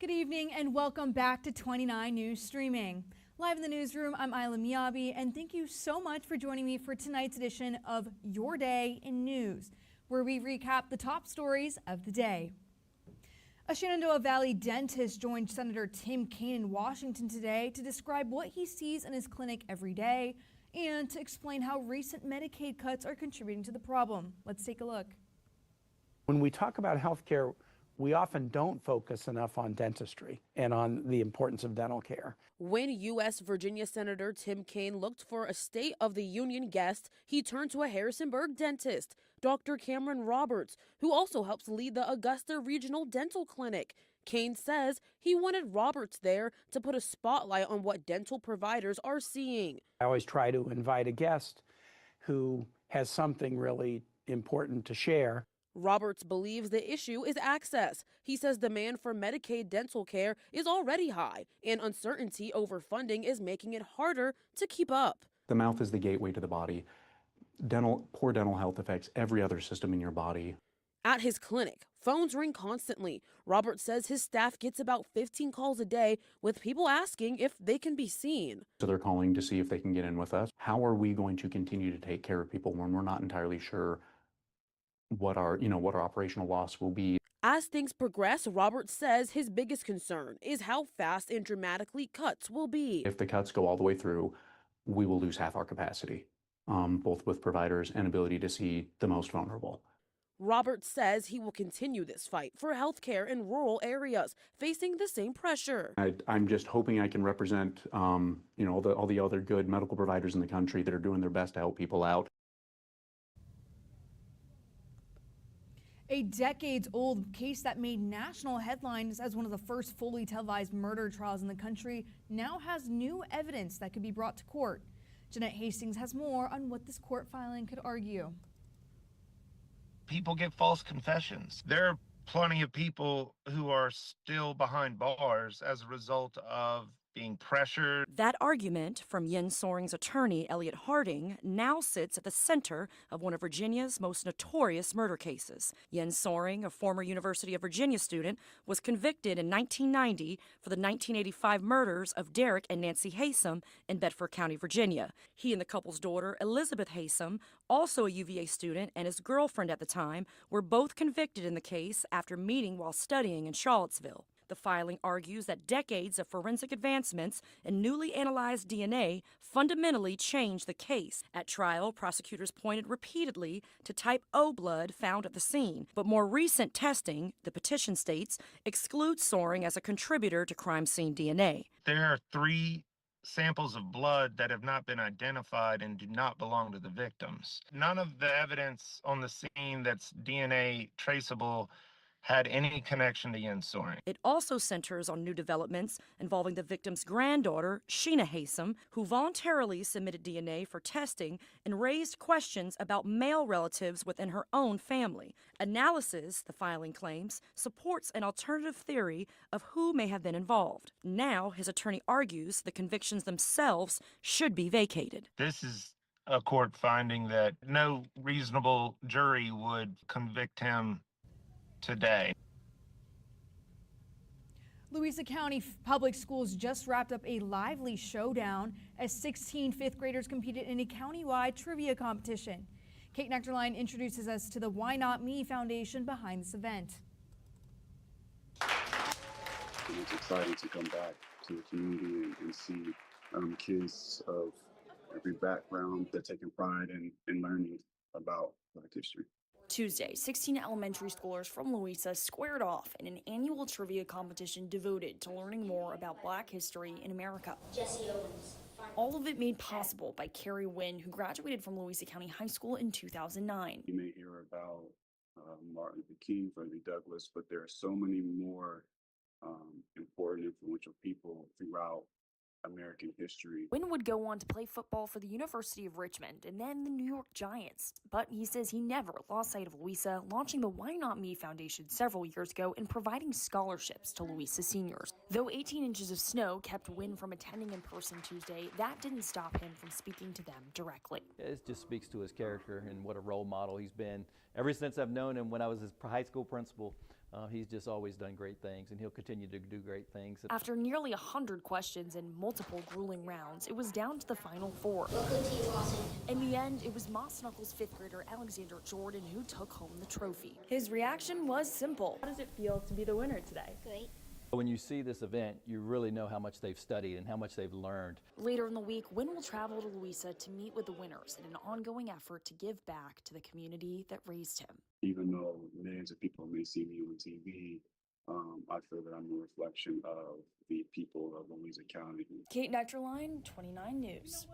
Good evening and welcome back to 29 News Streaming. Live in the newsroom, I'm Isla Miyabi, and thank you so much for joining me for tonight's edition of Your Day in News, where we recap the top stories of the day. A Shenandoah Valley dentist joined Senator Tim Kaine in Washington today to describe what he sees in his clinic every day and to explain how recent Medicaid cuts are contributing to the problem. Let's take a look. When we talk about health care, we often don't focus enough on dentistry and on the importance of dental care. When U.S. Virginia Senator Tim Kaine looked for a State of the Union guest, he turned to a Harrisonburg dentist, Dr. Cameron Roberts, who also helps lead the Augusta Regional Dental Clinic. Kaine says he wanted Roberts there to put a spotlight on what dental providers are seeing. I always try to invite a guest who has something really important to share. Roberts believes the issue is access. He says demand for Medicaid dental care is already high, and uncertainty over funding is making it harder to keep up. The mouth is the gateway to the body. Poor dental health affects every other system in your body. At his clinic, phones ring constantly. Roberts says his staff gets about 15 calls a day with people asking if they can be seen. So they're calling to see if they can get in with us. How are we going to continue to take care of people when we're not entirely sure what our operational loss will be? As things progress, Roberts says his biggest concern is how fast and dramatically cuts will be. If the cuts go all the way through, we will lose half our capacity, both with providers and ability to see the most vulnerable. Roberts says he will continue this fight for health care in rural areas facing the same pressure. I'm just hoping I can represent all the other good medical providers in the country that are doing their best to help people out. A decades-old case that made national headlines as one of the first fully televised murder trials in the country now has new evidence that could be brought to court. Jeanette Hastings has more on what this court filing could argue. People get false confessions. There are plenty of people who are still behind bars as a result of being pressured. That argument from Yen Soring's attorney, Elliot Harding, now sits at the center of one of Virginia's most notorious murder cases. Yen Soring, a former University of Virginia student, was convicted in 1990 for the 1985 murders of Derek and Nancy Haysom in Bedford County, Virginia. He and the couple's daughter, Elizabeth Haysom, also a UVA student, and his girlfriend at the time, were both convicted in the case after meeting while studying in Charlottesville. The filing argues that decades of forensic advancements and newly analyzed DNA fundamentally changed the case. At trial, prosecutors pointed repeatedly to type O blood found at the scene, but more recent testing, the petition states, excludes Soring as a contributor to crime scene DNA. There are 3 samples of blood that have not been identified and do not belong to the victims. None of the evidence on the scene that's DNA traceable had any connection to Yen Soring. It also centers on new developments involving the victim's granddaughter, Sheena Haysom, who voluntarily submitted DNA for testing and raised questions about male relatives within her own family. Analysis, the filing claims, supports an alternative theory of who may have been involved. Now, his attorney argues the convictions themselves should be vacated. This is a court finding that no reasonable jury would convict him today. Louisa County Public Schools just wrapped up a lively showdown as 16 fifth graders competed in a countywide trivia competition. Kate Nectarline introduces us to the Why Not Me Foundation behind this event. It's exciting to come back to the community and see kids of every background that taking pride in learning about Black history. Tuesday, 16 elementary schoolers from Louisa squared off in an annual trivia competition devoted to learning more about Black history in America. Jesse Owens. All of it made possible by Carrie Wynn, who graduated from Louisa County High School in 2009. You may hear about Martin Luther King, Frederick Douglass, but there are so many more important, influential people throughout American history. Wynn would go on to play football for the University of Richmond and then the New York Giants. But he says he never lost sight of Louisa, launching the Why Not Me Foundation several years ago and providing scholarships to Louisa seniors. Though 18 inches of snow kept Wynn from attending in person Tuesday, that didn't stop him from speaking to them directly. It just speaks to his character and what a role model he's been. Ever since I've known him, when I was his high school principal, He's just always done great things, and he'll continue to do great things. After nearly 100 questions and multiple grueling rounds, it was down to the final 4. In the end, it was Moss Knuckles 5th grader Alexander Jordan who took home the trophy. His reaction was simple. How does it feel to be the winner today? Great. When you see this event, you really know how much they've studied and how much they've learned. Later in the week, Wynn will travel to Louisa to meet with the winners in an ongoing effort to give back to the community that raised him. Even though millions of people may see me on TV, I feel that I'm a reflection of the people of Louisa County. Kate Nectarline, 29 News.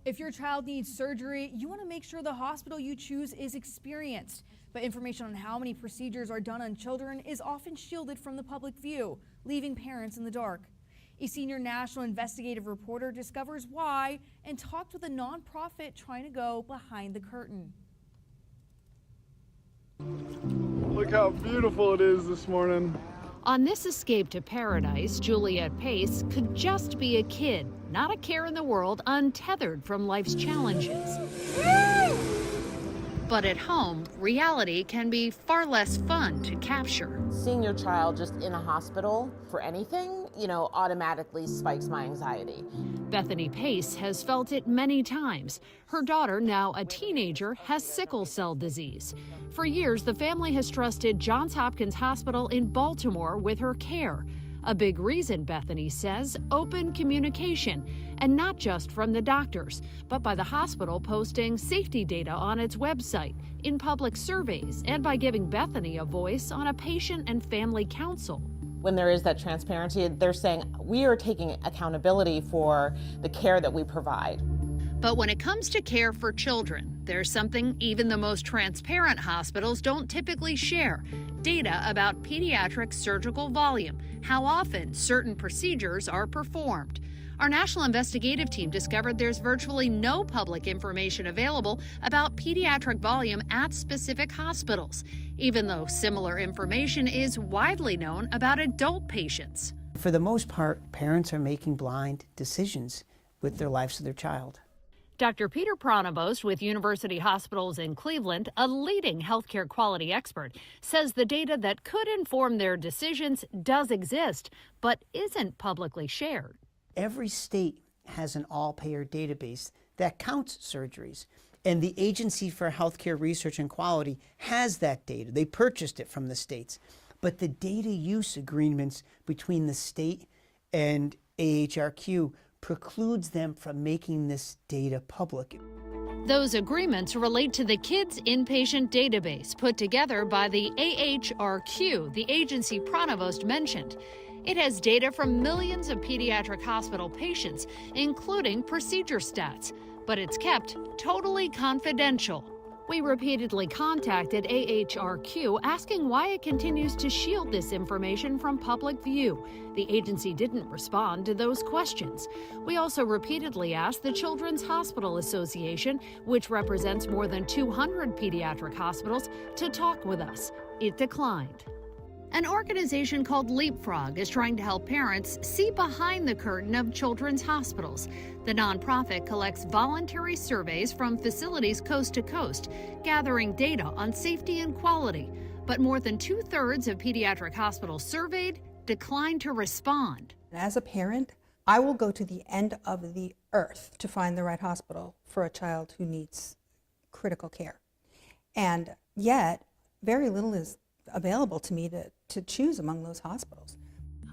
If your child needs surgery, you want to make sure the hospital you choose is experienced. But information on how many procedures are done on children is often shielded from the public view, leaving parents in the dark. A senior national investigative reporter discovers why and talked with a nonprofit trying to go behind the curtain. Look how beautiful it is this morning. On this escape to paradise, Juliet Pace could just be a kid, not a care in the world, untethered from life's challenges. But at home, reality can be far less fun to capture. Seeing your child just in a hospital for anything, automatically spikes my anxiety. Bethany Pace has felt it many times. Her daughter, now a teenager, has sickle cell disease. For years, the family has trusted Johns Hopkins Hospital in Baltimore with her care. A big reason, Bethany says, open communication, and not just from the doctors, but by the hospital posting safety data on its website, in public surveys, and by giving Bethany a voice on a patient and family council. When there is that transparency, they're saying we are taking accountability for the care that we provide. But when it comes to care for children, there's something even the most transparent hospitals don't typically share: data about pediatric surgical volume, how often certain procedures are performed. Our national investigative team discovered there's virtually no public information available about pediatric volume at specific hospitals, even though similar information is widely known about adult patients. For the most part, parents are making blind decisions with their lives of their child. Dr. Peter Pronovost with University Hospitals in Cleveland, a leading healthcare quality expert, says the data that could inform their decisions does exist, but isn't publicly shared. Every state has an all-payer database that counts surgeries, and the Agency for Healthcare Research and Quality has that data. They purchased it from the states. But the data use agreements between the state and AHRQ precludes them from making this data public. Those agreements relate to the Kids Inpatient Database put together by the AHRQ, the agency Pronovost mentioned. It has data from millions of pediatric hospital patients, including procedure stats, but it's kept totally confidential. We repeatedly contacted AHRQ asking why it continues to shield this information from public view. The agency didn't respond to those questions. We also repeatedly asked the Children's Hospital Association, which represents more than 200 pediatric hospitals, to talk with us. It declined. An organization called Leapfrog is trying to help parents see behind the curtain of children's hospitals. The nonprofit collects voluntary surveys from facilities coast to coast, gathering data on safety and quality. But more than 2/3 of pediatric hospitals surveyed declined to respond. As a parent, I will go to the end of the earth to find the right hospital for a child who needs critical care. And yet, very little is available to me to choose among those hospitals.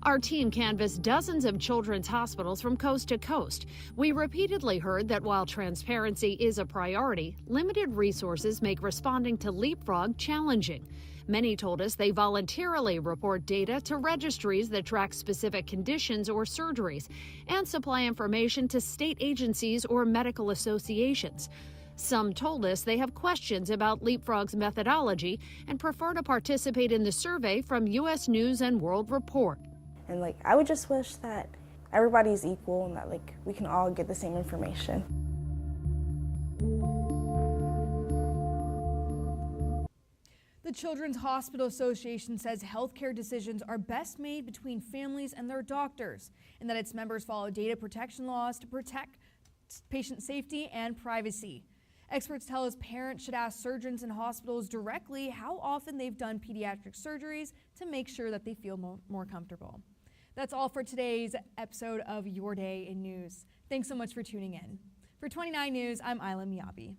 Our team canvassed dozens of children's hospitals from coast to coast. We repeatedly heard that while transparency is a priority, limited resources make responding to Leapfrog challenging. Many told us they voluntarily report data to registries that track specific conditions or surgeries and supply information to state agencies or medical associations. Some told us they have questions about Leapfrog's methodology and prefer to participate in the survey from U.S. News and World Report. And I would just wish that everybody's equal and that we can all get the same information. The Children's Hospital Association says healthcare decisions are best made between families and their doctors, and that its members follow data protection laws to protect patient safety and privacy. Experts tell us parents should ask surgeons and hospitals directly how often they've done pediatric surgeries to make sure that they feel more comfortable. That's all for today's episode of Your Day in News. Thanks so much for tuning in. For 29 News, I'm Isla Miyabi.